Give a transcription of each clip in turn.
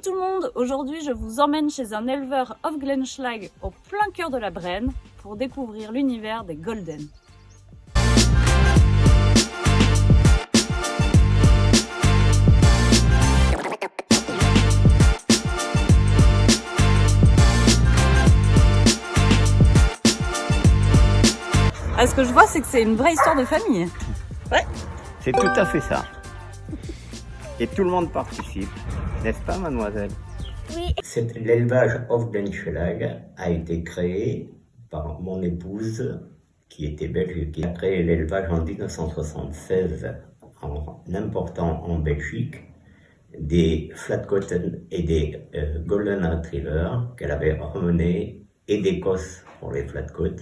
tout le monde, aujourd'hui je vous emmène chez un éleveur of Glenschlag au plein cœur de la Brenne pour découvrir l'univers des Golden. Ce que je vois, c'est que c'est une vraie histoire de famille. Ouais, c'est tout à fait ça. Et tout le monde participe, n'est-ce pas, mademoiselle? Oui. L'élevage of Glenschlag a été créé par mon épouse, qui était belge, et qui a créé l'élevage en 1976 en important en Belgique des Flat Cotton et des Golden Retriever qu'elle avait ramenés, et d'Écosse pour les Flat Coat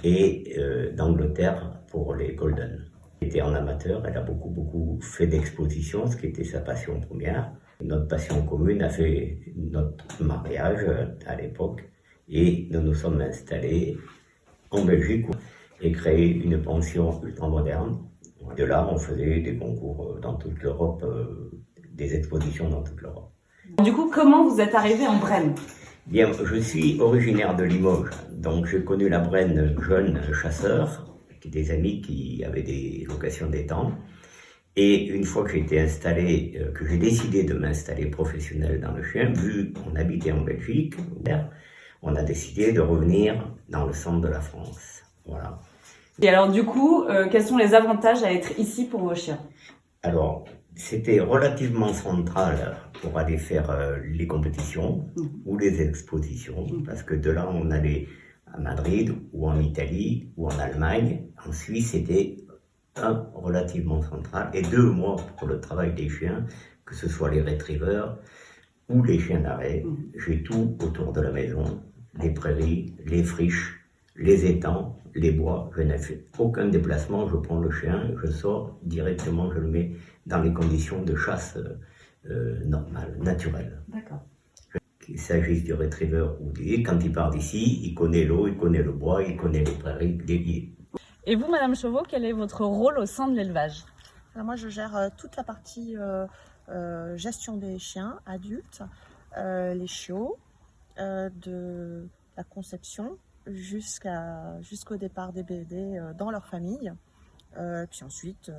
et d'Angleterre pour les Golden. Elle était en amateur, elle a beaucoup fait d'expositions, ce qui était sa passion première. Notre passion commune a fait notre mariage à l'époque et nous nous sommes installés en Belgique et créé une pension ultra moderne. De là, on faisait des concours dans toute l'Europe, des expositions dans toute l'Europe. Du coup, comment vous êtes arrivé en Brenne? Bien, je suis originaire de Limoges, donc j'ai connu la Brenne jeune chasseur, des amis qui avaient des locations d'étang. Et une fois que j'ai été installé, que j'ai décidé de m'installer professionnel dans le chien, vu qu'on habitait en Belgique, on a décidé de revenir dans le centre de la France. Voilà. Et alors du coup, quels sont les avantages à être ici pour vos chiens? Alors, c'était relativement central pour aller faire les compétitions ou les expositions, parce que de là, on allait à Madrid ou en Italie ou en Allemagne. En Suisse, c'était relativement central, et 2 mois pour le travail des chiens, que ce soit les retrievers ou les chiens d'arrêt. J'ai tout autour de la maison, les prairies, les friches, les étangs, les bois. Je n'ai fait aucun déplacement, je prends le chien, je sors directement, je le mets dans les conditions de chasse normales, naturelles. D'accord. Qu'il s'agisse du retriever ou quand il part d'ici, il connaît l'eau, il connaît le bois, il connaît les prairies, Et vous, Madame Chauveau, quel est votre rôle au sein de l'élevage? Alors moi, je gère toute la partie gestion des chiens adultes, les chiots, de la conception jusqu'au départ des bébés dans leur famille, puis ensuite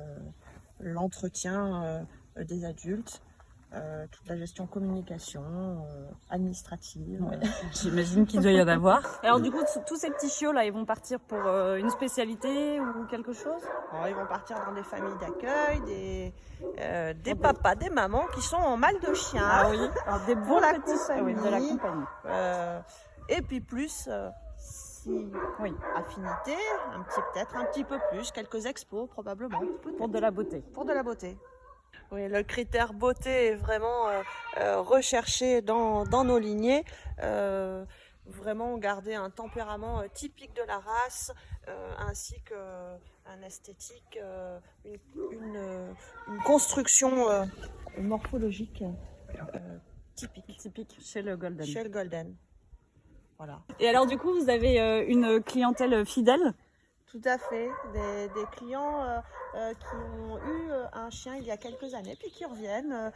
l'entretien des adultes, toute la gestion communication, administrative. Ouais. J'imagine qu'il doit y en avoir. Alors du coup, tous ces petits chiots là, ils vont partir pour une spécialité ou quelque chose? Alors, ils vont partir dans des familles d'accueil, des papas, des mamans qui sont en mal de chien. Ah oui, alors des bons la petits compagnie. de la compagnie. Et puis plus, si affinité, peut-être un petit peu plus, quelques expos probablement. Pour de la beauté. Pour de la beauté. Oui, le critère beauté est vraiment recherché dans nos lignées. Vraiment garder un tempérament typique de la race, ainsi qu'un esthétique, une construction morphologique Typique chez le Golden. Chez le Golden. Voilà. Et alors du coup, vous avez une clientèle fidèle? Tout à fait, des clients qui ont eu un chien il y a quelques années, puis qui reviennent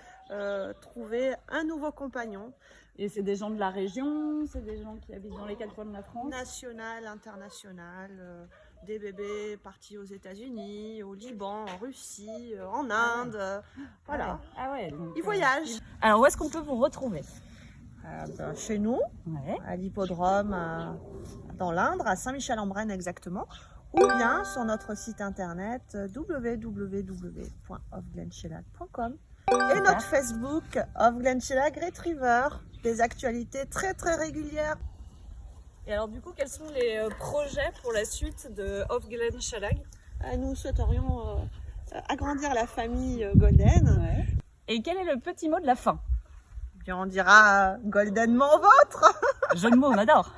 trouver un nouveau compagnon. Et c'est des gens de la région, c'est des gens qui habitent dans les 4 coins de la France? National, international, des bébés partis aux États-Unis, au Liban, en Russie, en Inde, voilà. Ah ouais, donc, Ils voyagent. Alors où est-ce qu'on peut vous retrouver? Chez nous, à l'hippodrome, dans l'Indre, à Saint-Michel-en-Brenne exactement, ou bien sur notre site internet www.ofglenschlag.com et notre Facebook of Glenschlag Retriever, des actualités très régulières. Et alors du coup, quels sont les projets pour la suite de of Glenschlag? Nous souhaiterions agrandir la famille Golden. Et quel est le petit mot de la fin? Bien, on dira Goldenement vôtre. Jeu de mots, on adore.